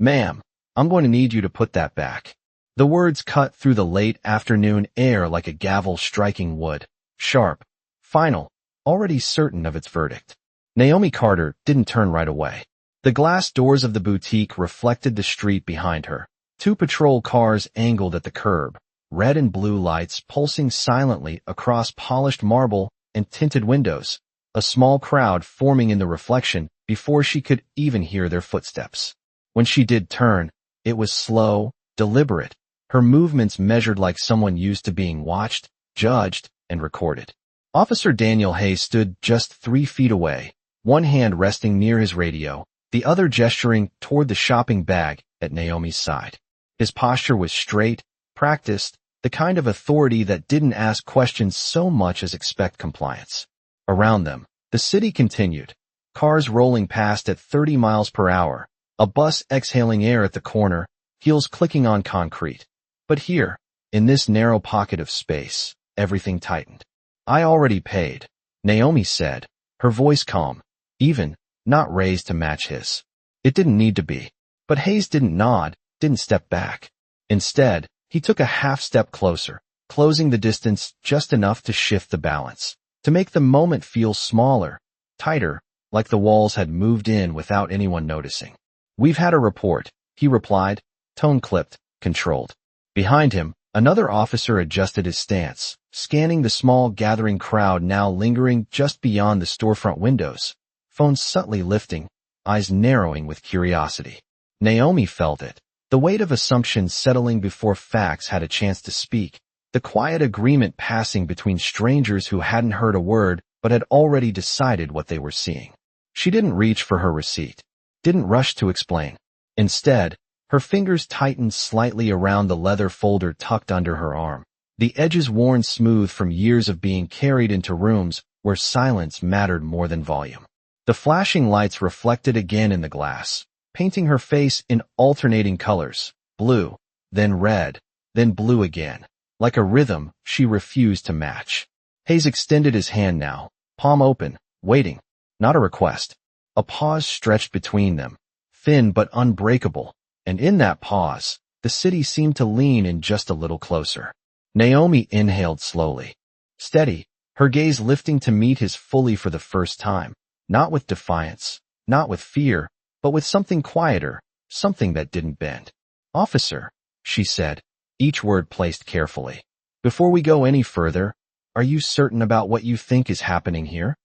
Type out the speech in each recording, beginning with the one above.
Ma'am, I'm going to need you to put that back. The words cut through the late afternoon air like a gavel striking wood. Sharp, final, already certain of its verdict. Naomi Carter didn't turn right away. The glass doors of the boutique reflected the street behind her. Two patrol cars angled at the curb, red and blue lights pulsing silently across polished marble and tinted windows. A small crowd forming in the reflection before she could even hear their footsteps. When she did turn, it was slow, deliberate, her movements measured like someone used to being watched, judged, and recorded. Officer Daniel Hayes stood just 3 feet away, one hand resting near his radio, the other gesturing toward the shopping bag at Naomi's side. His posture was straight, practiced, the kind of authority that didn't ask questions so much as expect compliance. Around them, the city continued, cars rolling past at 30 miles per hour, a bus exhaling air at the corner, heels clicking on concrete. But here, in this narrow pocket of space, everything tightened. I already paid, Naomi said, her voice calm, even, not raised to match his. It didn't need to be. But Hayes didn't nod, didn't step back. Instead, he took a half step closer, closing the distance just enough to shift the balance, to make the moment feel smaller, tighter, like the walls had moved in without anyone noticing. We've had a report, he replied, tone clipped, controlled. Behind him, another officer adjusted his stance, scanning the small gathering crowd now lingering just beyond the storefront windows, phone subtly lifting, eyes narrowing with curiosity. Naomi felt it, the weight of assumptions settling before facts had a chance to speak, the quiet agreement passing between strangers who hadn't heard a word but had already decided what they were seeing. She didn't reach for her receipt, didn't rush to explain. Instead, her fingers tightened slightly around the leather folder tucked under her arm, the edges worn smooth from years of being carried into rooms where silence mattered more than volume. The flashing lights reflected again in the glass, painting her face in alternating colors, blue, then red, then blue again, like a rhythm she refused to match. Hayes extended his hand now, palm open, waiting, not a request. A pause stretched between them, thin but unbreakable, and in that pause, the city seemed to lean in just a little closer. Naomi inhaled slowly, steady, her gaze lifting to meet his fully for the first time, not with defiance, not with fear, but with something quieter, something that didn't bend. Officer, she said, each word placed carefully. Before we go any further, are you certain about what you think is happening here?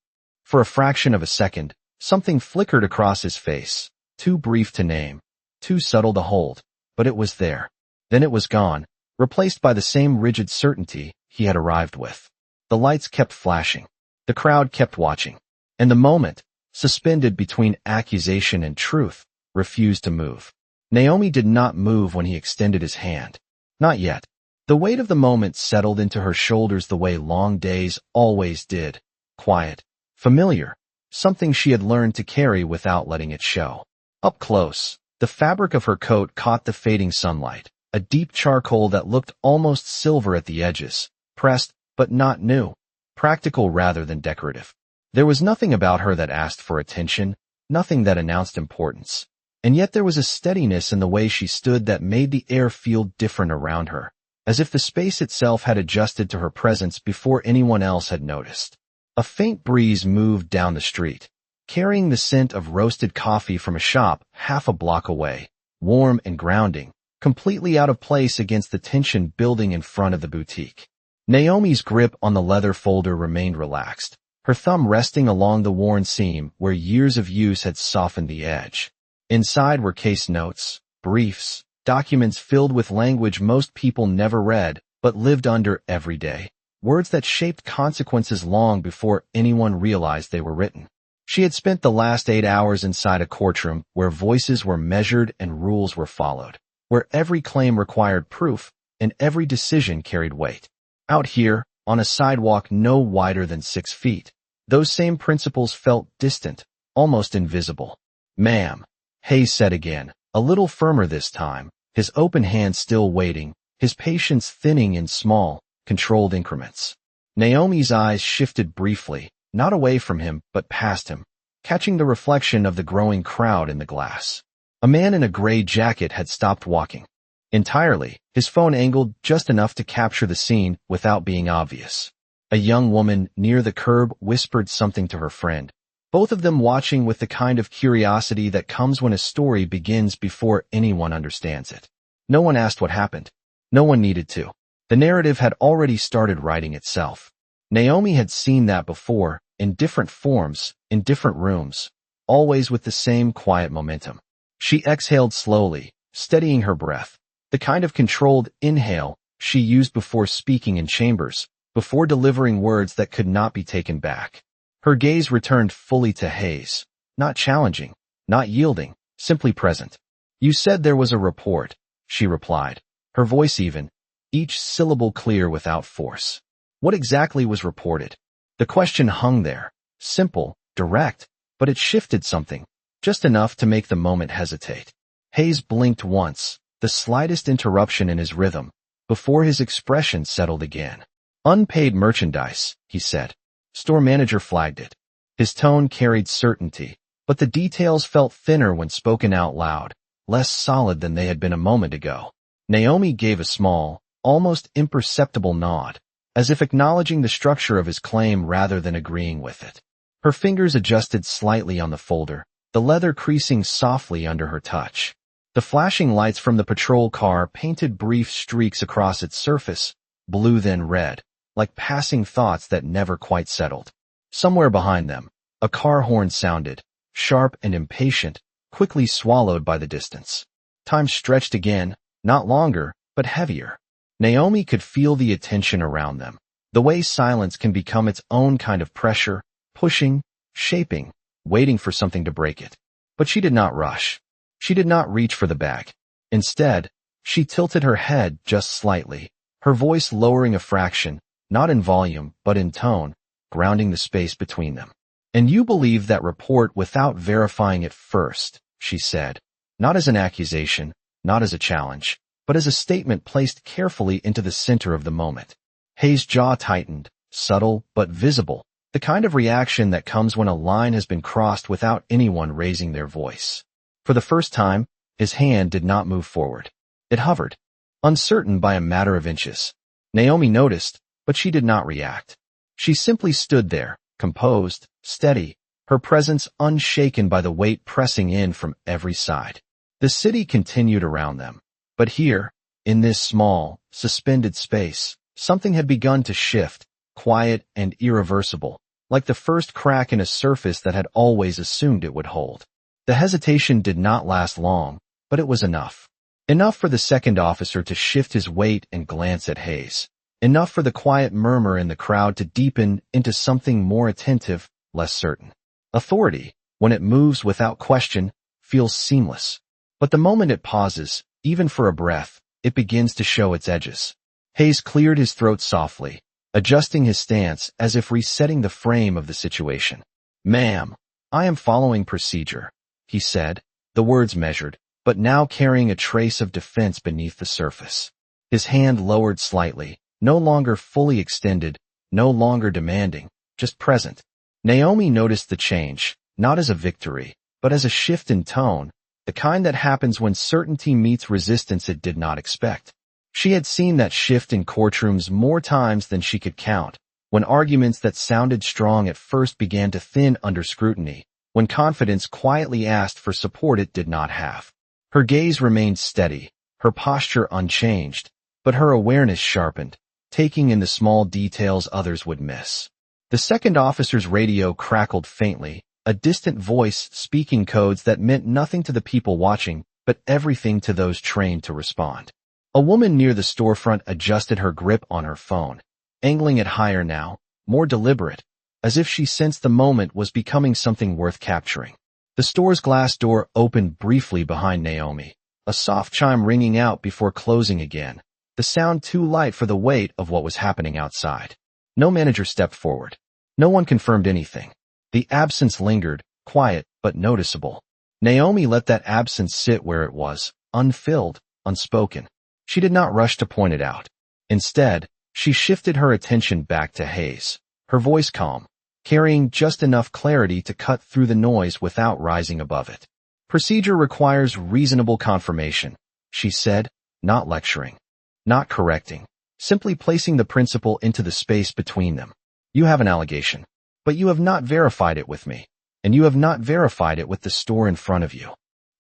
For a fraction of a second, something flickered across his face, too brief to name, too subtle to hold, but it was there. Then it was gone, replaced by the same rigid certainty he had arrived with. The lights kept flashing. The crowd kept watching. And the moment, suspended between accusation and truth, refused to move. Naomi did not move when he extended his hand. Not yet. The weight of the moment settled into her shoulders the way long days always did. Quiet, familiar, something she had learned to carry without letting it show. Up close, the fabric of her coat caught the fading sunlight, a deep charcoal that looked almost silver at the edges, pressed, but not new, practical rather than decorative. There was nothing about her that asked for attention, nothing that announced importance. And yet there was a steadiness in the way she stood that made the air feel different around her, as if the space itself had adjusted to her presence before anyone else had noticed. A faint breeze moved down the street, carrying the scent of roasted coffee from a shop half a block away, warm and grounding, completely out of place against the tension building in front of the boutique. Naomi's grip on the leather folder remained relaxed, her thumb resting along the worn seam where years of use had softened the edge. Inside were case notes, briefs, documents filled with language most people never read but lived under every day, words that shaped consequences long before anyone realized they were written. She had spent the last 8 hours inside a courtroom where voices were measured and rules were followed, where every claim required proof and every decision carried weight. Out here, on a sidewalk no wider than 6 feet, those same principles felt distant, almost invisible. Ma'am, Hayes said again, a little firmer this time, his open hand still waiting, his patience thinning in small, controlled increments. Naomi's eyes shifted briefly, not away from him but past him, catching the reflection of the growing crowd in the glass. A man in a gray jacket had stopped walking entirely, his phone angled just enough to capture the scene without being obvious. A young woman near the curb whispered something to her friend, both of them watching with the kind of curiosity that comes when a story begins before anyone understands it. No one asked what happened. No one needed to. The narrative had already started writing itself. Naomi had seen that before, in different forms, in different rooms, always with the same quiet momentum. She exhaled slowly, steadying her breath, the kind of controlled inhale she used before speaking in chambers, before delivering words that could not be taken back. Her gaze returned fully to Hayes, not challenging, not yielding, simply present. "You said there was a report," she replied, her voice even, each syllable clear without force. What exactly was reported? The question hung there, simple, direct, but it shifted something, just enough to make the moment hesitate. Hayes blinked once, the slightest interruption in his rhythm, before his expression settled again. "Unpaid merchandise," he said. Store manager flagged it. His tone carried certainty, but the details felt thinner when spoken out loud, less solid than they had been a moment ago. Naomi gave a small, almost imperceptible nod, as if acknowledging the structure of his claim rather than agreeing with it. Her fingers adjusted slightly on the folder, the leather creasing softly under her touch. The flashing lights from the patrol car painted brief streaks across its surface, blue then red, like passing thoughts that never quite settled. Somewhere behind them, a car horn sounded, sharp and impatient, quickly swallowed by the distance. Time stretched again, not longer, but heavier. Naomi could feel the attention around them, the way silence can become its own kind of pressure, pushing, shaping, waiting for something to break it. But she did not rush. She did not reach for the bag. Instead, she tilted her head just slightly, her voice lowering a fraction, not in volume, but in tone, grounding the space between them. "And you believe that report without verifying it first," she said, not as an accusation, not as a challenge, but as a statement placed carefully into the center of the moment. Hayes' jaw tightened, subtle but visible, the kind of reaction that comes when a line has been crossed without anyone raising their voice. For the first time, his hand did not move forward. It hovered, uncertain by a matter of inches. Naomi noticed, but she did not react. She simply stood there, composed, steady, her presence unshaken by the weight pressing in from every side. The city continued around them. But here, in this small, suspended space, something had begun to shift, quiet and irreversible, like the first crack in a surface that had always assumed it would hold. The hesitation did not last long, but it was enough. Enough for the second officer to shift his weight and glance at Hayes. Enough for the quiet murmur in the crowd to deepen into something more attentive, less certain. Authority, when it moves without question, feels seamless. But the moment it pauses, even for a breath, it begins to show its edges. Hayes cleared his throat softly, adjusting his stance as if resetting the frame of the situation. "Ma'am, I am following procedure," he said, the words measured, but now carrying a trace of defense beneath the surface. His hand lowered slightly, no longer fully extended, no longer demanding, just present. Naomi noticed the change, not as a victory, but as a shift in tone, the kind that happens when certainty meets resistance it did not expect. She had seen that shift in courtrooms more times than she could count, when arguments that sounded strong at first began to thin under scrutiny, when confidence quietly asked for support it did not have. Her gaze remained steady, her posture unchanged, but her awareness sharpened, taking in the small details others would miss. The second officer's radio crackled faintly, a distant voice speaking codes that meant nothing to the people watching, but everything to those trained to respond. A woman near the storefront adjusted her grip on her phone, angling it higher now, more deliberate, as if she sensed the moment was becoming something worth capturing. The store's glass door opened briefly behind Naomi, a soft chime ringing out before closing again, the sound too light for the weight of what was happening outside. No manager stepped forward. No one confirmed anything. The absence lingered, quiet but noticeable. Naomi let that absence sit where it was, unfilled, unspoken. She did not rush to point it out. Instead, she shifted her attention back to Hayes, her voice calm, carrying just enough clarity to cut through the noise without rising above it. Procedure requires reasonable confirmation, she said, not lecturing, not correcting, simply placing the principle into the space between them. You have an allegation, but you have not verified it with me, and you have not verified it with the store in front of you.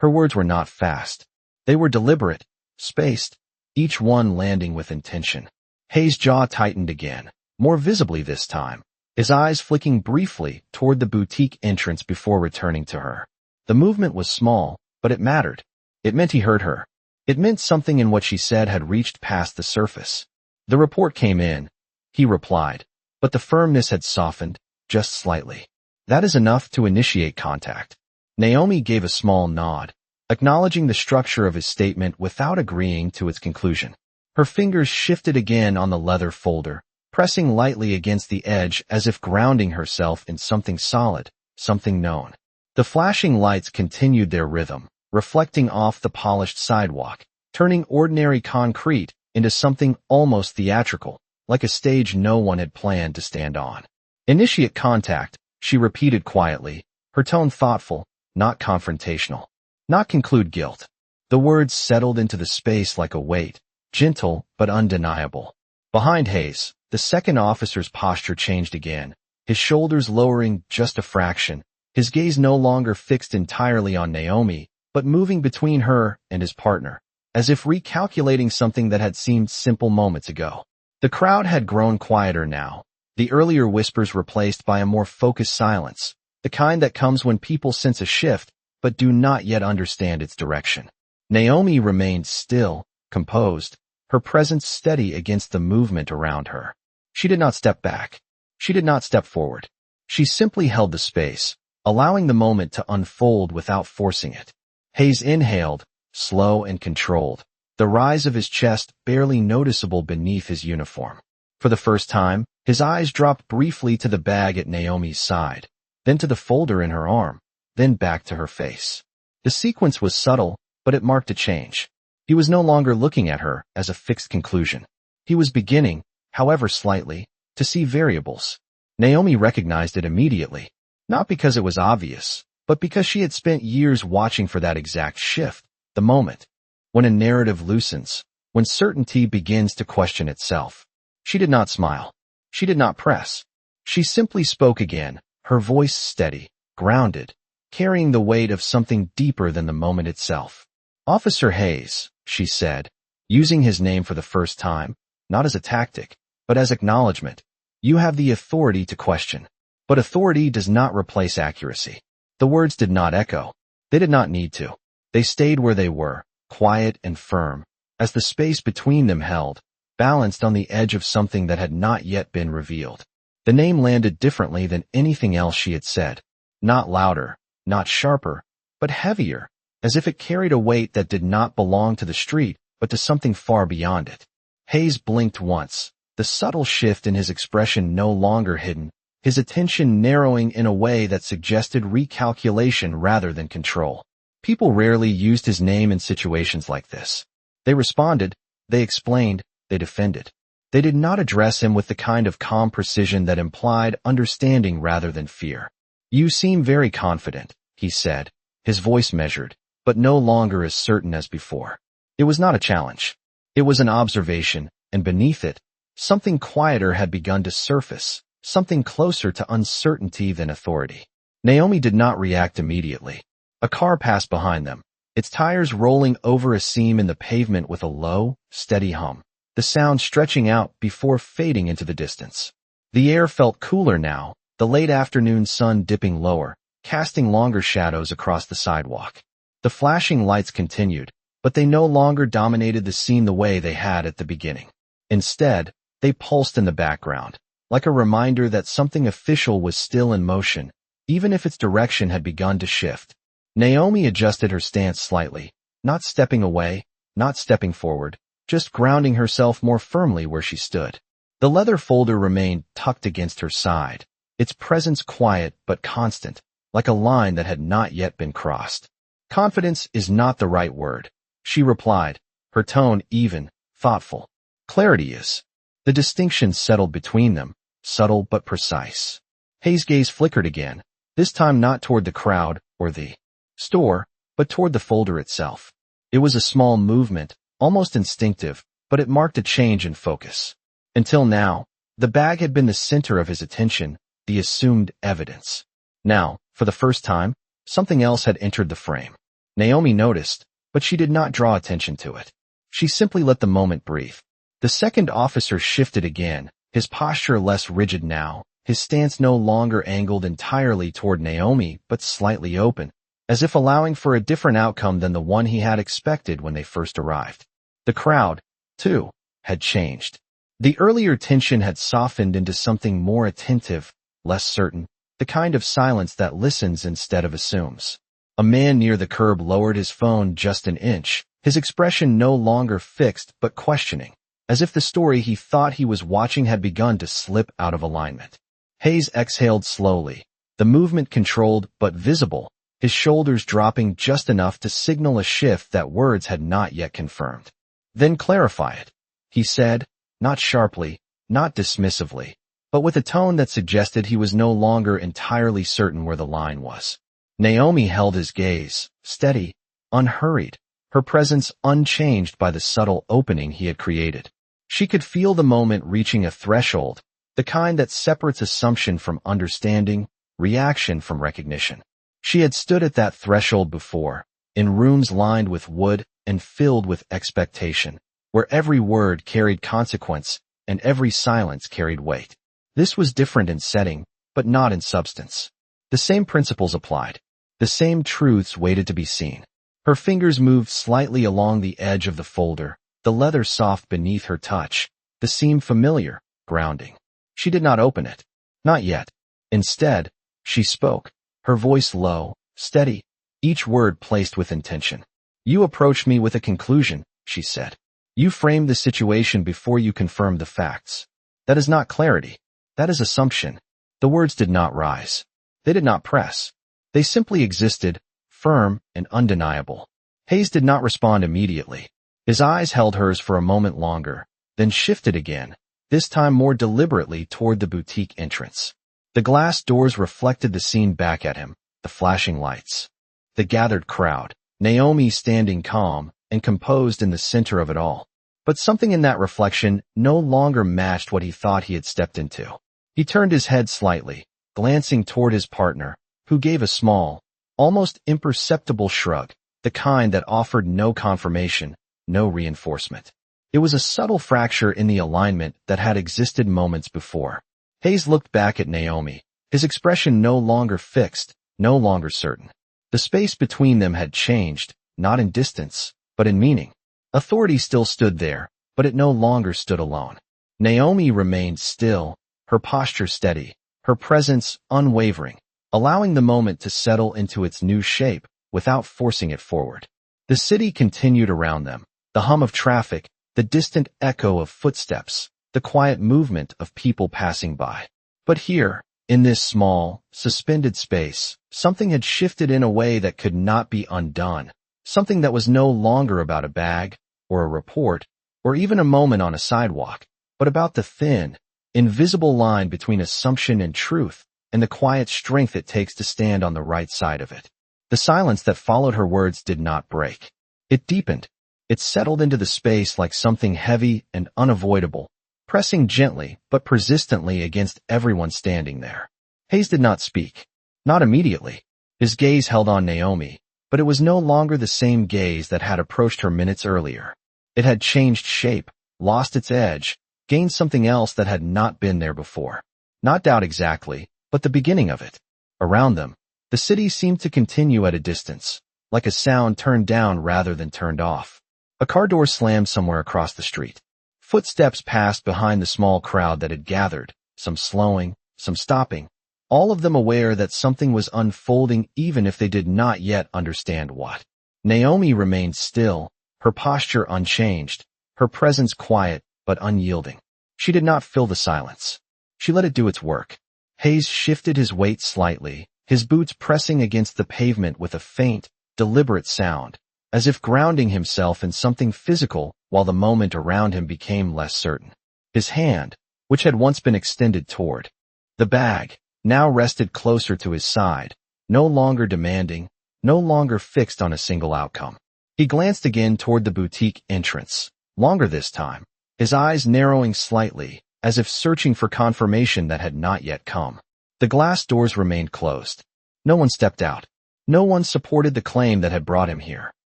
Her words were not fast. They were deliberate, spaced, each one landing with intention. Hayes' jaw tightened again, more visibly this time, his eyes flicking briefly toward the boutique entrance before returning to her. The movement was small, but it mattered. It meant he heard her. It meant something in what she said had reached past the surface. The report came in, he replied, but the firmness had softened, just slightly. That is enough to initiate contact. Naomi gave a small nod, acknowledging the structure of his statement without agreeing to its conclusion. Her fingers shifted again on the leather folder, pressing lightly against the edge as if grounding herself in something solid, something known. The flashing lights continued their rhythm, reflecting off the polished sidewalk, turning ordinary concrete into something almost theatrical, like a stage no one had planned to stand on. Initiate contact, she repeated quietly, her tone thoughtful, not confrontational. Not conclude guilt. The words settled into the space like a weight, gentle but undeniable. Behind Hayes, the second officer's posture changed again, his shoulders lowering just a fraction, his gaze no longer fixed entirely on Naomi, but moving between her and his partner, as if recalculating something that had seemed simple moments ago. The crowd had grown quieter now, the earlier whispers replaced by a more focused silence, the kind that comes when people sense a shift but do not yet understand its direction. Naomi remained still, composed, her presence steady against the movement around her. She did not step back. She did not step forward. She simply held the space, allowing the moment to unfold without forcing it. Hayes inhaled, slow and controlled, the rise of his chest barely noticeable beneath his uniform. For the first time, his eyes dropped briefly to the bag at Naomi's side, then to the folder in her arm, then back to her face. The sequence was subtle, but it marked a change. He was no longer looking at her as a fixed conclusion. He was beginning, however slightly, to see variables. Naomi recognized it immediately, not because it was obvious, but because she had spent years watching for that exact shift, the moment. When a narrative loosens, when certainty begins to question itself. She did not smile. She did not press. She simply spoke again, her voice steady, grounded, carrying the weight of something deeper than the moment itself. Officer Hayes, she said, using his name for the first time, not as a tactic, but as acknowledgement. You have the authority to question. But authority does not replace accuracy. The words did not echo. They did not need to. They stayed where they were, quiet and firm, as the space between them held, balanced on the edge of something that had not yet been revealed. The name landed differently than anything else she had said. Not louder, not sharper, but heavier, as if it carried a weight that did not belong to the street, but to something far beyond it. Hayes blinked once, the subtle shift in his expression no longer hidden, his attention narrowing in a way that suggested recalculation rather than control. People rarely used his name in situations like this. They responded, they explained, they defended. They did not address him with the kind of calm precision that implied understanding rather than fear. You seem very confident, he said, his voice measured, but no longer as certain as before. It was not a challenge. It was an observation, and beneath it, something quieter had begun to surface, something closer to uncertainty than authority. Naomi did not react immediately. A car passed behind them, its tires rolling over a seam in the pavement with a low, steady hum, the sound stretching out before fading into the distance. The air felt cooler now, the late afternoon sun dipping lower, casting longer shadows across the sidewalk. The flashing lights continued, but they no longer dominated the scene the way they had at the beginning. Instead, they pulsed in the background, like a reminder that something official was still in motion, even if its direction had begun to shift. Naomi adjusted her stance slightly, not stepping away, not stepping forward, just grounding herself more firmly where she stood. The leather folder remained tucked against her side, its presence quiet but constant, like a line that had not yet been crossed. Confidence is not the right word, she replied, her tone even, thoughtful. Clarity is. The distinction settled between them, subtle but precise. Hayes' gaze flickered again, this time not toward the crowd or the store, but toward the folder itself. It was a small movement, almost instinctive, but it marked a change in focus. Until now, the bag had been the center of his attention, the assumed evidence. Now, for the first time, something else had entered the frame. Naomi noticed, but she did not draw attention to it. She simply let the moment breathe. The second officer shifted again, his posture less rigid now, his stance no longer angled entirely toward Naomi but slightly open, as if allowing for a different outcome than the one he had expected when they first arrived. The crowd, too, had changed. The earlier tension had softened into something more attentive, less certain, the kind of silence that listens instead of assumes. A man near the curb lowered his phone just an inch, his expression no longer fixed but questioning, as if the story he thought he was watching had begun to slip out of alignment. Hayes exhaled slowly, the movement controlled but visible, his shoulders dropping just enough to signal a shift that words had not yet confirmed. "Then clarify it," he said, not sharply, not dismissively, but with a tone that suggested he was no longer entirely certain where the line was. Naomi held his gaze, steady, unhurried, her presence unchanged by the subtle opening he had created. She could feel the moment reaching a threshold, the kind that separates assumption from understanding, reaction from recognition. She had stood at that threshold before, in rooms lined with wood and filled with expectation, where every word carried consequence and every silence carried weight. This was different in setting, but not in substance. The same principles applied. The same truths waited to be seen. Her fingers moved slightly along the edge of the folder, the leather soft beneath her touch, the seam familiar, grounding. She did not open it. Not yet. Instead, she spoke, her voice low, steady, each word placed with intention. "You approached me with a conclusion," she said. "You framed the situation before you confirmed the facts. That is not clarity. That is assumption." The words did not rise. They did not press. They simply existed, firm and undeniable. Hayes did not respond immediately. His eyes held hers for a moment longer, then shifted again, this time more deliberately toward the boutique entrance. The glass doors reflected the scene back at him, the flashing lights. The gathered crowd, Naomi standing calm and composed in the center of it all. But something in that reflection no longer matched what he thought he had stepped into. He turned his head slightly, glancing toward his partner, who gave a small, almost imperceptible shrug, the kind that offered no confirmation, no reinforcement. It was a subtle fracture in the alignment that had existed moments before. Hayes looked back at Naomi, his expression no longer fixed, no longer certain. The space between them had changed, not in distance, but in meaning. Authority still stood there, but it no longer stood alone. Naomi remained still, her posture steady, her presence unwavering, allowing the moment to settle into its new shape without forcing it forward. The city continued around them, the hum of traffic, the distant echo of footsteps, the quiet movement of people passing by. But here, in this small, suspended space, something had shifted in a way that could not be undone, something that was no longer about a bag, or a report, or even a moment on a sidewalk, but about the thin, invisible line between assumption and truth, and the quiet strength it takes to stand on the right side of it. The silence that followed her words did not break. It deepened. It settled into the space like something heavy and unavoidable, pressing gently but persistently against everyone standing there. Hayes did not speak. Not immediately. His gaze held on Naomi, but it was no longer the same gaze that had approached her minutes earlier. It had changed shape, lost its edge, gained something else that had not been there before. Not doubt exactly, but the beginning of it. Around them, the city seemed to continue at a distance, like a sound turned down rather than turned off. A car door slammed somewhere across the street. Footsteps passed behind the small crowd that had gathered, some slowing, some stopping, all of them aware that something was unfolding even if they did not yet understand what. Naomi remained still, her posture unchanged, her presence quiet but unyielding. She did not fill the silence. She let it do its work. Hayes shifted his weight slightly, his boots pressing against the pavement with a faint, deliberate sound, as if grounding himself in something physical while the moment around him became less certain. His hand, which had once been extended toward the bag, now rested closer to his side, no longer demanding, no longer fixed on a single outcome. He glanced again toward the boutique entrance, longer this time, his eyes narrowing slightly, as if searching for confirmation that had not yet come. The glass doors remained closed. No one stepped out. No one supported the claim that had brought him here.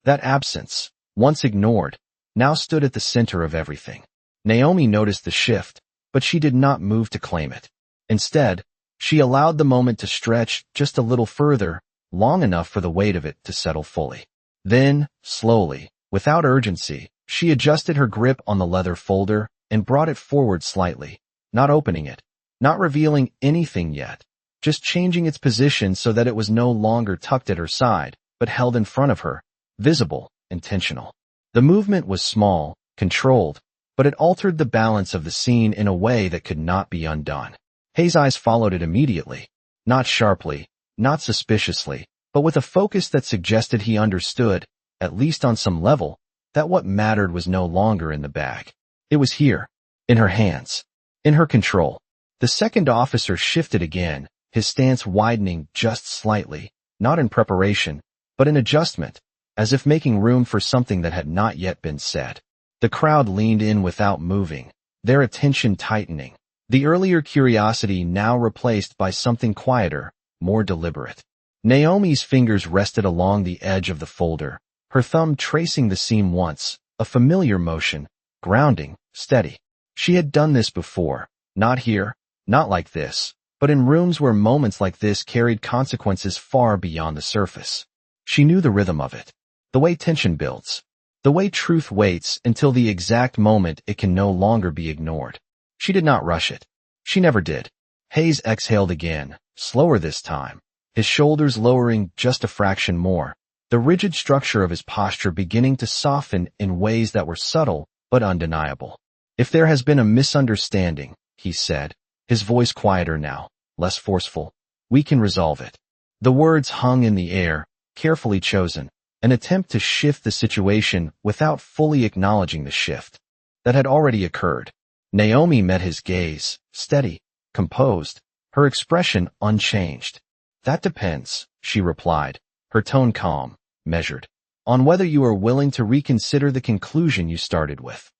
That absence, once ignored, now stood at the center of everything. Naomi noticed the shift, but she did not move to claim it. Instead, she allowed the moment to stretch just a little further, long enough for the weight of it to settle fully. Then, slowly, without urgency, she adjusted her grip on the leather folder and brought it forward slightly, not opening it, not revealing anything yet, just changing its position so that it was no longer tucked at her side, but held in front of her, visible, intentional. The movement was small, controlled, but it altered the balance of the scene in a way that could not be undone. Hayes' eyes followed it immediately, not sharply, not suspiciously, but with a focus that suggested he understood, at least on some level, that what mattered was no longer in the bag. It was here, in her hands, in her control. The second officer shifted again, his stance widening just slightly, not in preparation, but in adjustment, as if making room for something that had not yet been said. The crowd leaned in without moving, their attention tightening, the earlier curiosity now replaced by something quieter, more deliberate. Naomi's fingers rested along the edge of the folder, her thumb tracing the seam once, a familiar motion, grounding, steady. She had done this before, not here, not like this, but in rooms where moments like this carried consequences far beyond the surface. She knew the rhythm of it, the way tension builds, the way truth waits until the exact moment it can no longer be ignored. She did not rush it. She never did. Hayes exhaled again, slower this time, his shoulders lowering just a fraction more, the rigid structure of his posture beginning to soften in ways that were subtle but undeniable. If there has been a misunderstanding, he said, his voice quieter now, less forceful, we can resolve it. The words hung in the air, carefully chosen, an attempt to shift the situation without fully acknowledging the shift that had already occurred. Naomi met his gaze, steady, composed, her expression unchanged. That depends, she replied, her tone calm, measured, on whether you are willing to reconsider the conclusion you started with.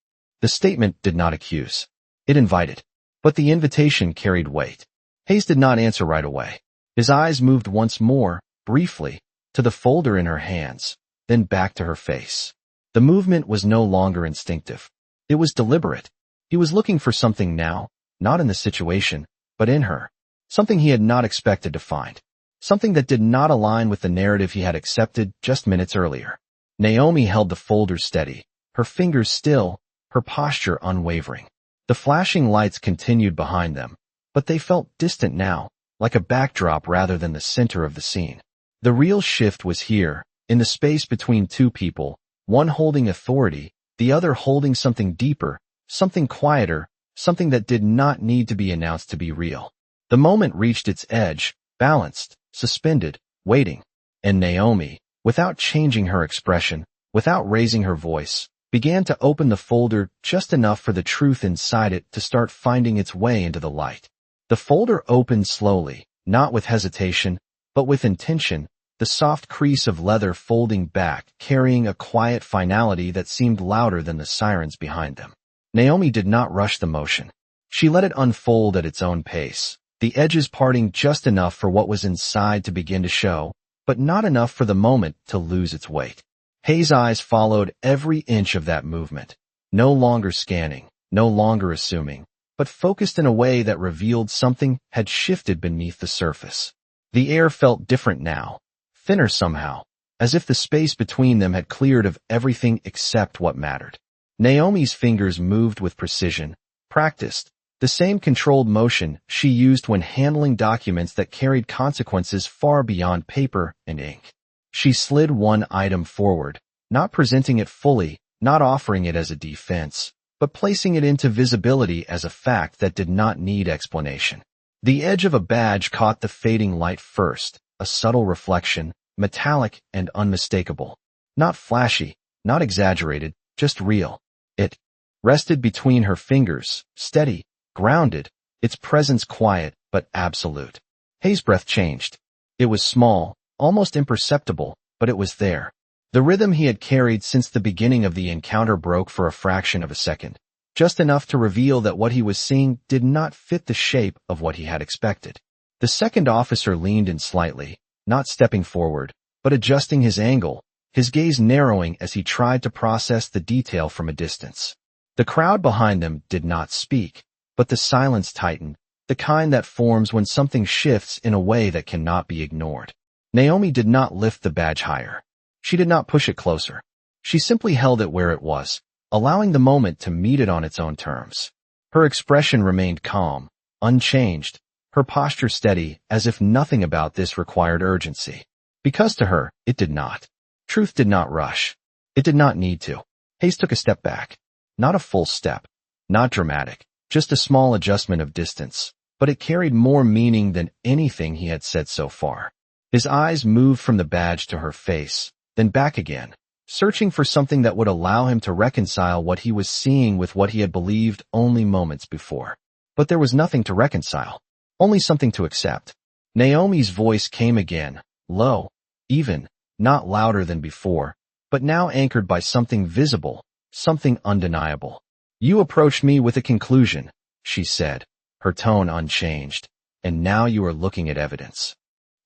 The statement did not accuse. It invited. But the invitation carried weight. Hayes did not answer right away. His eyes moved once more, briefly, to the folder in her hands, then back to her face. The movement was no longer instinctive. It was deliberate. He was looking for something now, not in the situation, but in her. Something he had not expected to find. Something that did not align with the narrative he had accepted just minutes earlier. Naomi held the folder steady, her fingers still, her posture unwavering. The flashing lights continued behind them, but they felt distant now, like a backdrop rather than the center of the scene. The real shift was here, in the space between two people, one holding authority, the other holding something deeper, something quieter, something that did not need to be announced to be real. The moment reached its edge, balanced, suspended, waiting, and Naomi, without changing her expression, without raising her voice, began to open the folder just enough for the truth inside it to start finding its way into the light. The folder opened slowly, not with hesitation, but with intention, the soft crease of leather folding back, carrying a quiet finality that seemed louder than the sirens behind them. Naomi did not rush the motion. She let it unfold at its own pace, the edges parting just enough for what was inside to begin to show, but not enough for the moment to lose its weight. Hayes' eyes followed every inch of that movement, no longer scanning, no longer assuming, but focused in a way that revealed something had shifted beneath the surface. The air felt different now, thinner somehow, as if the space between them had cleared of everything except what mattered. Naomi's fingers moved with precision, practiced, the same controlled motion she used when handling documents that carried consequences far beyond paper and ink. She slid one item forward, not presenting it fully, not offering it as a defense, but placing it into visibility as a fact that did not need explanation. The edge of a badge caught the fading light first, a subtle reflection, metallic and unmistakable. Not flashy, not exaggerated, just real. It rested between her fingers, steady, grounded, its presence quiet but absolute. Hayes' breath changed. It was small, almost imperceptible, but it was there. The rhythm he had carried since the beginning of the encounter broke for a fraction of a second, just enough to reveal that what he was seeing did not fit the shape of what he had expected. The second officer leaned in slightly, not stepping forward, but adjusting his angle, his gaze narrowing as he tried to process the detail from a distance. The crowd behind them did not speak, but the silence tightened, the kind that forms when something shifts in a way that cannot be ignored. Naomi did not lift the badge higher. She did not push it closer. She simply held it where it was, allowing the moment to meet it on its own terms. Her expression remained calm, unchanged, her posture steady, as if nothing about this required urgency. Because to her, it did not. Truth did not rush. It did not need to. Hayes took a step back. Not a full step. Not dramatic. Just a small adjustment of distance. But it carried more meaning than anything he had said so far. His eyes moved from the badge to her face, then back again, searching for something that would allow him to reconcile what he was seeing with what he had believed only moments before. But there was nothing to reconcile. Only something to accept. Naomi's voice came again, low, even, not louder than before, but now anchored by something visible, something undeniable. You approached me with a conclusion, she said, her tone unchanged, and now you are looking at evidence.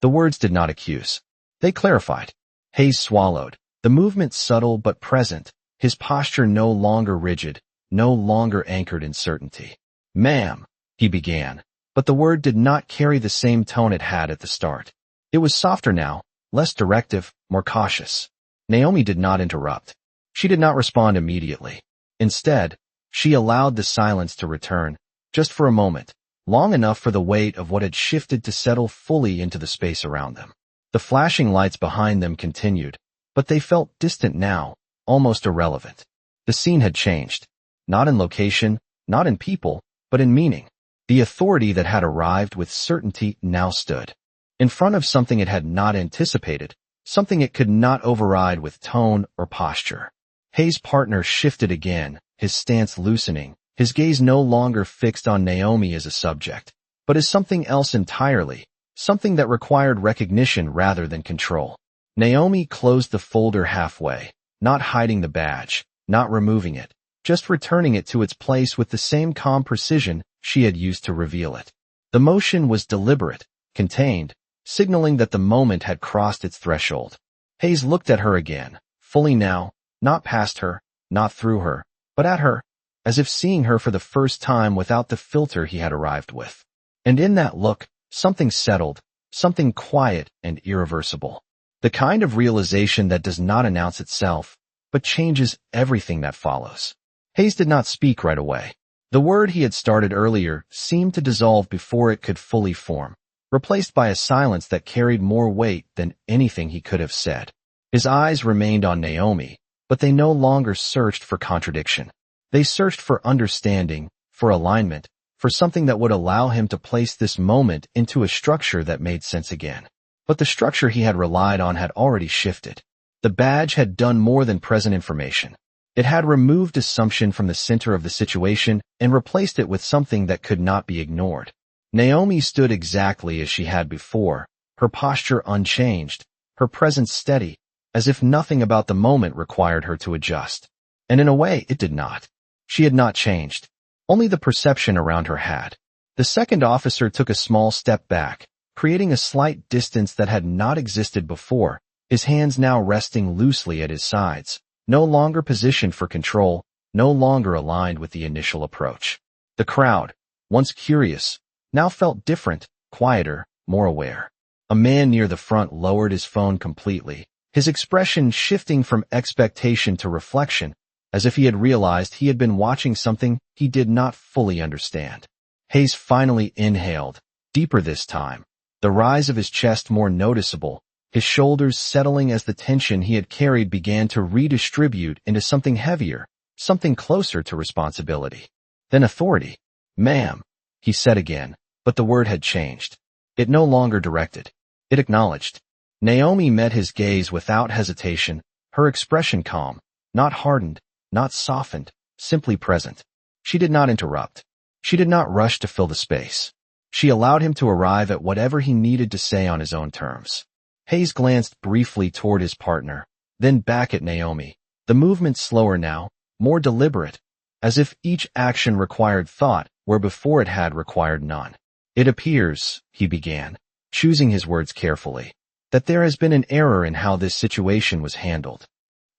The words did not accuse. They clarified. Hayes swallowed, the movement subtle but present, his posture no longer rigid, no longer anchored in certainty. Ma'am, he began, but the word did not carry the same tone it had at the start. It was softer now, less directive, more cautious. Naomi did not interrupt. She did not respond immediately. Instead, she allowed the silence to return, just for a moment, long enough for the weight of what had shifted to settle fully into the space around them. The flashing lights behind them continued, but they felt distant now, almost irrelevant. The scene had changed. Not in location, not in people, but in meaning. The authority that had arrived with certainty now stood in front of something it had not anticipated, something it could not override with tone or posture. Hayes' partner shifted again, his stance loosening, his gaze no longer fixed on Naomi as a subject, but as something else entirely, something that required recognition rather than control. Naomi closed the folder halfway, not hiding the badge, not removing it, just returning it to its place with the same calm precision she had used to reveal it. The motion was deliberate, contained, signaling that the moment had crossed its threshold. Hayes looked at her again, fully now, not past her, not through her, but at her, as if seeing her for the first time without the filter he had arrived with. And in that look, something settled, something quiet and irreversible. The kind of realization that does not announce itself, but changes everything that follows. Hayes did not speak right away. The word he had started earlier seemed to dissolve before it could fully form, replaced by a silence that carried more weight than anything he could have said. His eyes remained on Naomi, but they no longer searched for contradiction. They searched for understanding, for alignment, for something that would allow him to place this moment into a structure that made sense again. But the structure he had relied on had already shifted. The badge had done more than present information. It had removed assumption from the center of the situation and replaced it with something that could not be ignored. Naomi stood exactly as she had before, her posture unchanged, her presence steady, as if nothing about the moment required her to adjust. And in a way, it did not. She had not changed. Only the perception around her had. The second officer took a small step back, creating a slight distance that had not existed before, his hands now resting loosely at his sides, no longer positioned for control, no longer aligned with the initial approach. The crowd, once curious, now felt different, quieter, more aware. A man near the front lowered his phone completely, his expression shifting from expectation to reflection, as if he had realized he had been watching something he did not fully understand. Hayes finally inhaled, deeper this time, the rise of his chest more noticeable, his shoulders settling as the tension he had carried began to redistribute into something heavier, something closer to responsibility. Then authority. Ma'am, he said again, but the word had changed. It no longer directed. It acknowledged. Naomi met his gaze without hesitation, her expression calm, not hardened, not softened, simply present. She did not interrupt. She did not rush to fill the space. She allowed him to arrive at whatever he needed to say on his own terms. Hayes glanced briefly toward his partner, then back at Naomi, the movement slower now, more deliberate, as if each action required thought where before it had required none. It appears, he began, choosing his words carefully, that there has been an error in how this situation was handled.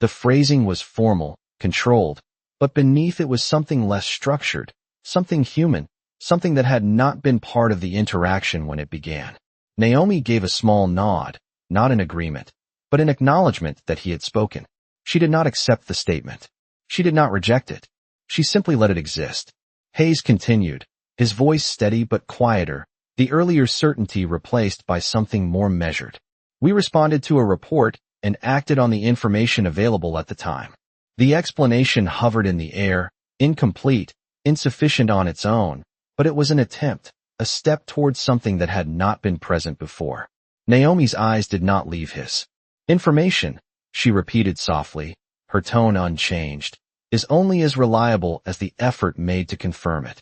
The phrasing was formal, controlled, but beneath it was something less structured, something human, something that had not been part of the interaction when it began. Naomi gave a small nod, not in agreement, but in acknowledgement that he had spoken. She did not accept the statement. She did not reject it. She simply let it exist. Hayes continued, his voice steady but quieter, the earlier certainty replaced by something more measured. We responded to a report and acted on the information available at the time. The explanation hovered in the air, incomplete, insufficient on its own, but it was an attempt, a step towards something that had not been present before. Naomi's eyes did not leave his. Information, she repeated softly, her tone unchanged, is only as reliable as the effort made to confirm it.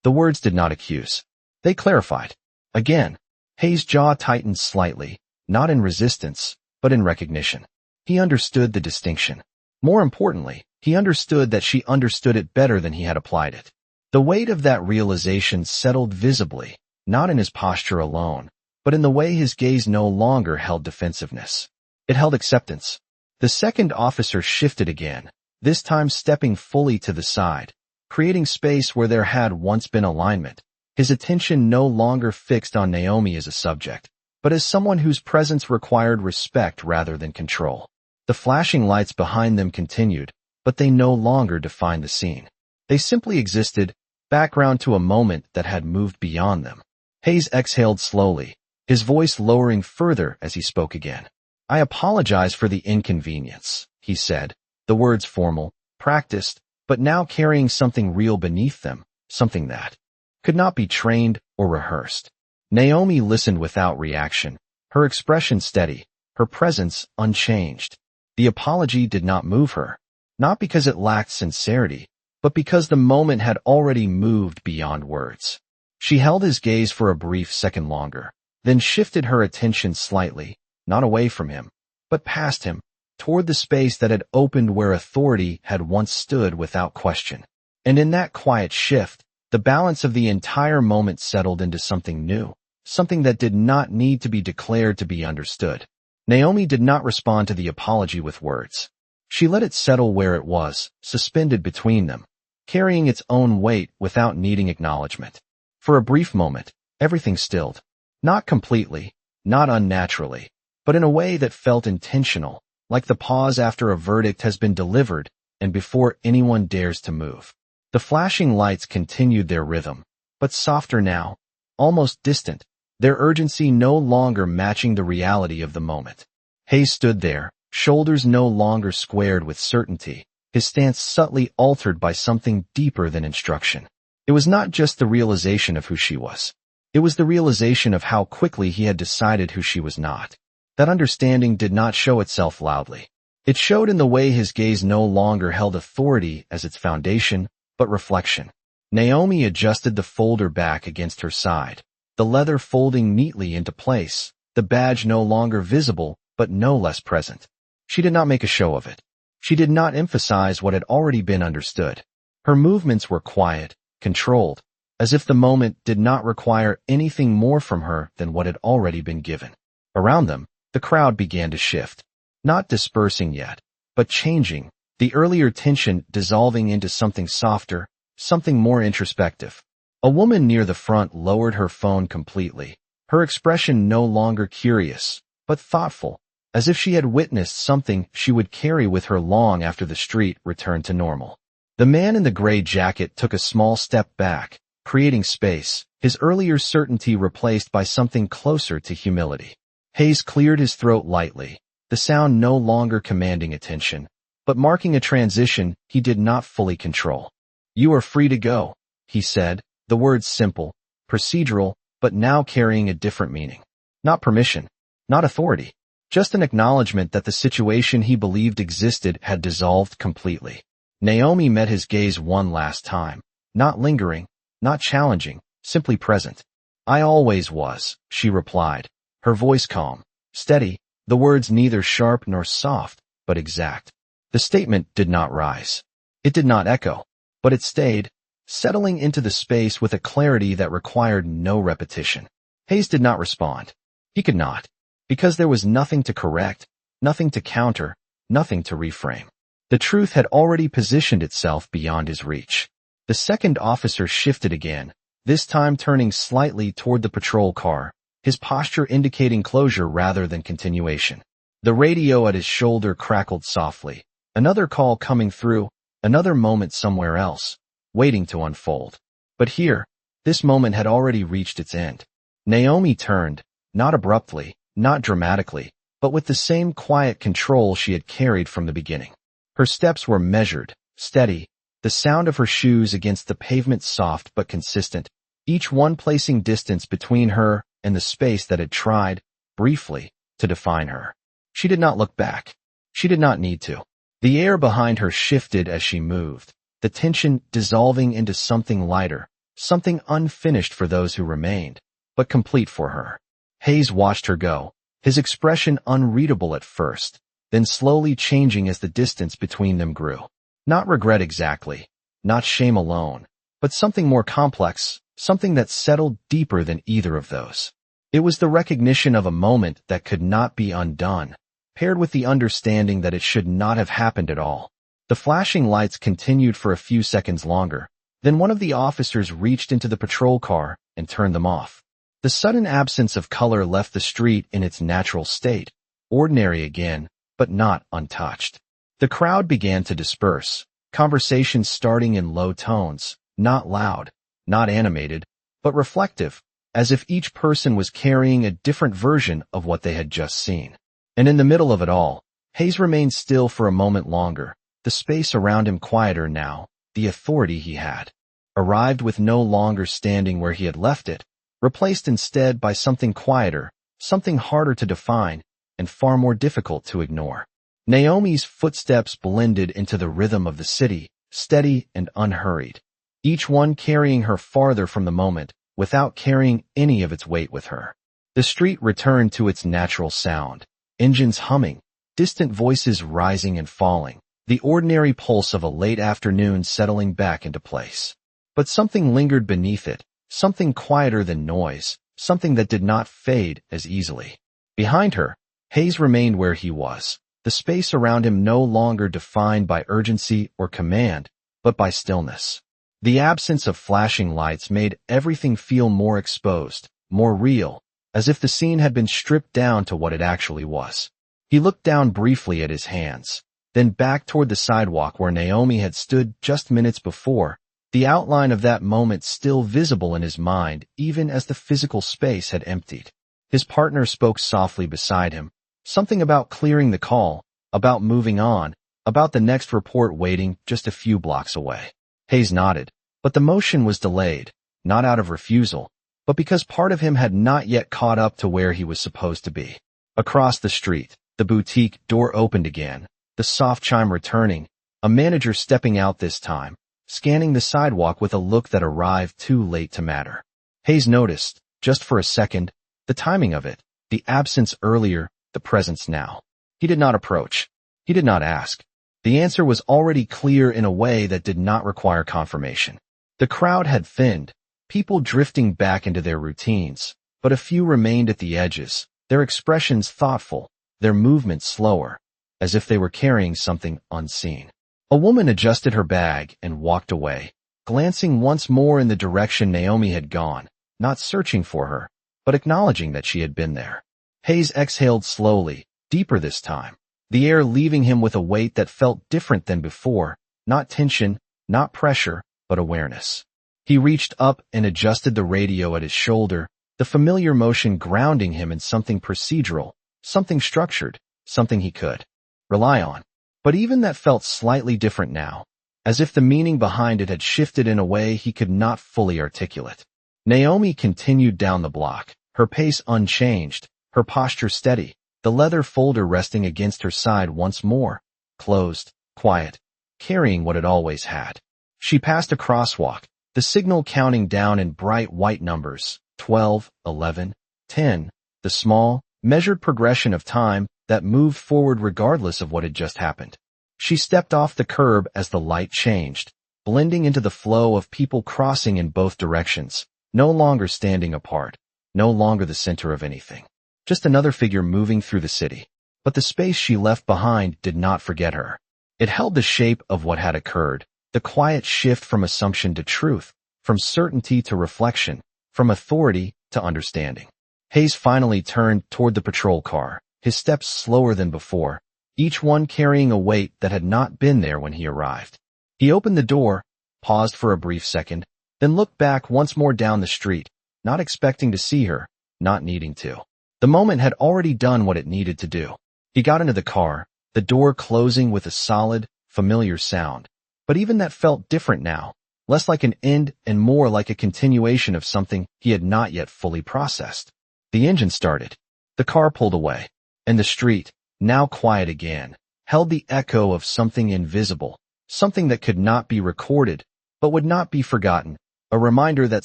The words did not accuse. They clarified. Again, Hayes' jaw tightened slightly, not in resistance, but in recognition. He understood the distinction. More importantly, he understood that she understood it better than he had applied it. The weight of that realization settled visibly, not in his posture alone, but in the way his gaze no longer held defensiveness. It held acceptance. The second officer shifted again, this time stepping fully to the side, creating space where there had once been alignment, his attention no longer fixed on Naomi as a subject, but as someone whose presence required respect rather than control. The flashing lights behind them continued, but they no longer defined the scene. They simply existed, background to a moment that had moved beyond them. Hayes exhaled slowly, his voice lowering further as he spoke again. I apologize for the inconvenience, he said, the words formal, practiced, but now carrying something real beneath them, something that could not be trained or rehearsed. Naomi listened without reaction, her expression steady, her presence unchanged. The apology did not move her, not because it lacked sincerity, but because the moment had already moved beyond words. She held his gaze for a brief second longer, then shifted her attention slightly, not away from him, but past him, toward the space that had opened where authority had once stood without question. And in that quiet shift, the balance of the entire moment settled into something new, something that did not need to be declared to be understood. Naomi did not respond to the apology with words. She let it settle where it was, suspended between them, carrying its own weight without needing acknowledgement. For a brief moment, everything stilled. Not completely, not unnaturally, but in a way that felt intentional, like the pause after a verdict has been delivered and before anyone dares to move. The flashing lights continued their rhythm, but softer now, almost distant, their urgency no longer matching the reality of the moment. Hayes stood there, shoulders no longer squared with certainty, his stance subtly altered by something deeper than instruction. It was not just the realization of who she was. It was the realization of how quickly he had decided who she was not. That understanding did not show itself loudly. It showed in the way his gaze no longer held authority as its foundation, but reflection. Naomi adjusted the folder back against her side, the leather folding neatly into place, the badge no longer visible, but no less present. She did not make a show of it. She did not emphasize what had already been understood. Her movements were quiet, controlled, as if the moment did not require anything more from her than what had already been given. Around them, the crowd began to shift, not dispersing yet, but changing, the earlier tension dissolving into something softer, something more introspective. A woman near the front lowered her phone completely, her expression no longer curious, but thoughtful, as if she had witnessed something she would carry with her long after the street returned to normal. The man in the gray jacket took a small step back, creating space, his earlier certainty replaced by something closer to humility. Hayes cleared his throat lightly, the sound no longer commanding attention, but marking a transition he did not fully control. You are free to go, he said, the words simple, procedural, but now carrying a different meaning. Not permission, not authority, just an acknowledgement that the situation he believed existed had dissolved completely. Naomi met his gaze one last time, not lingering, not challenging, simply present. I always was, she replied, her voice calm, steady, The words neither sharp nor soft, but exact. The statement did not rise. It did not echo, but it stayed, settling into the space with a clarity that required no repetition. Hayes did not respond. He could not, because there was nothing to correct, nothing to counter, nothing to reframe. The truth had already positioned itself beyond his reach. The second officer shifted again, this time turning slightly toward the patrol car, his posture indicating closure rather than continuation. The radio at his shoulder crackled softly. Another call coming through, another moment somewhere else, waiting to unfold. But here, this moment had already reached its end. Naomi turned, not abruptly, not dramatically, but with the same quiet control she had carried from the beginning. Her steps were measured, steady, the sound of her shoes against the pavement soft but consistent, each one placing distance between her and the space that had tried, briefly, to define her. She did not look back. She did not need to. The air behind her shifted as she moved, the tension dissolving into something lighter, something unfinished for those who remained, but complete for her. Hayes watched her go, his expression unreadable at first, then slowly changing as the distance between them grew. Not regret exactly, not shame alone, but something more complex, something that settled deeper than either of those. It was the recognition of a moment that could not be undone, paired with the understanding that it should not have happened at all. The flashing lights continued for a few seconds longer, then one of the officers reached into the patrol car and turned them off. The sudden absence of color left the street in its natural state, ordinary again, but not untouched. The crowd began to disperse, conversations starting in low tones, not loud, not animated, but reflective, as if each person was carrying a different version of what they had just seen. And in the middle of it all, Hayes remained still for a moment longer, the space around him quieter now, the authority he had arrived with no longer standing where he had left it, replaced instead by something quieter, something harder to define, and far more difficult to ignore. Naomi's footsteps blended into the rhythm of the city, steady and unhurried, each one carrying her farther from the moment, without carrying any of its weight with her. The street returned to its natural sound, engines humming, distant voices rising and falling, the ordinary pulse of a late afternoon settling back into place. But something lingered beneath it, something quieter than noise, something that did not fade as easily. Behind her, Hayes remained where he was, the space around him no longer defined by urgency or command, but by stillness. The absence of flashing lights made everything feel more exposed, more real, as if the scene had been stripped down to what it actually was. He looked down briefly at his hands, then back toward the sidewalk where Naomi had stood just minutes before, the outline of that moment still visible in his mind even as the physical space had emptied. His partner spoke softly beside him, something about clearing the call, about moving on, about the next report waiting just a few blocks away. Hayes nodded, but the motion was delayed, not out of refusal, but because part of him had not yet caught up to where he was supposed to be. Across the street, the boutique door opened again, the soft chime returning, a manager stepping out this time, scanning the sidewalk with a look that arrived too late to matter. Hayes noticed, just for a second, the timing of it, the absence earlier, the presence now. He did not approach. He did not ask. The answer was already clear in a way that did not require confirmation. The crowd had thinned, people drifting back into their routines, but a few remained at the edges, their expressions thoughtful, their movements slower, as if they were carrying something unseen. A woman adjusted her bag and walked away, glancing once more in the direction Naomi had gone, not searching for her, but acknowledging that she had been there. Hayes exhaled slowly, deeper this time, the air leaving him with a weight that felt different than before, not tension, not pressure, but awareness. He reached up and adjusted the radio at his shoulder, the familiar motion grounding him in something procedural, something structured, something he could rely on. But even that felt slightly different now, as if the meaning behind it had shifted in a way he could not fully articulate. Naomi continued down the block, her pace unchanged, her posture steady, the leather folder resting against her side once more, closed, quiet, carrying what it always had. She passed a crosswalk, the signal counting down in bright white numbers, 12, 11, 10, the small, measured progression of time that moved forward regardless of what had just happened. She stepped off the curb as the light changed, blending into the flow of people crossing in both directions, no longer standing apart, no longer the center of anything. Just another figure moving through the city. But the space she left behind did not forget her. It held the shape of what had occurred, the quiet shift from assumption to truth, from certainty to reflection, from authority to understanding. Hayes finally turned toward the patrol car, his steps slower than before, each one carrying a weight that had not been there when he arrived. He opened the door, paused for a brief second, then looked back once more down the street, not expecting to see her, not needing to. The moment had already done what it needed to do. He got into the car, the door closing with a solid, familiar sound. But even that felt different now, less like an end and more like a continuation of something he had not yet fully processed. The engine started. The car pulled away. And the street, now quiet again, held the echo of something invisible, something that could not be recorded, but would not be forgotten, a reminder that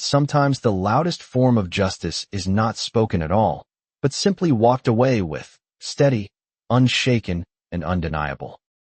sometimes the loudest form of justice is not spoken at all, but simply walked away with, steady, unshaken, and undeniable.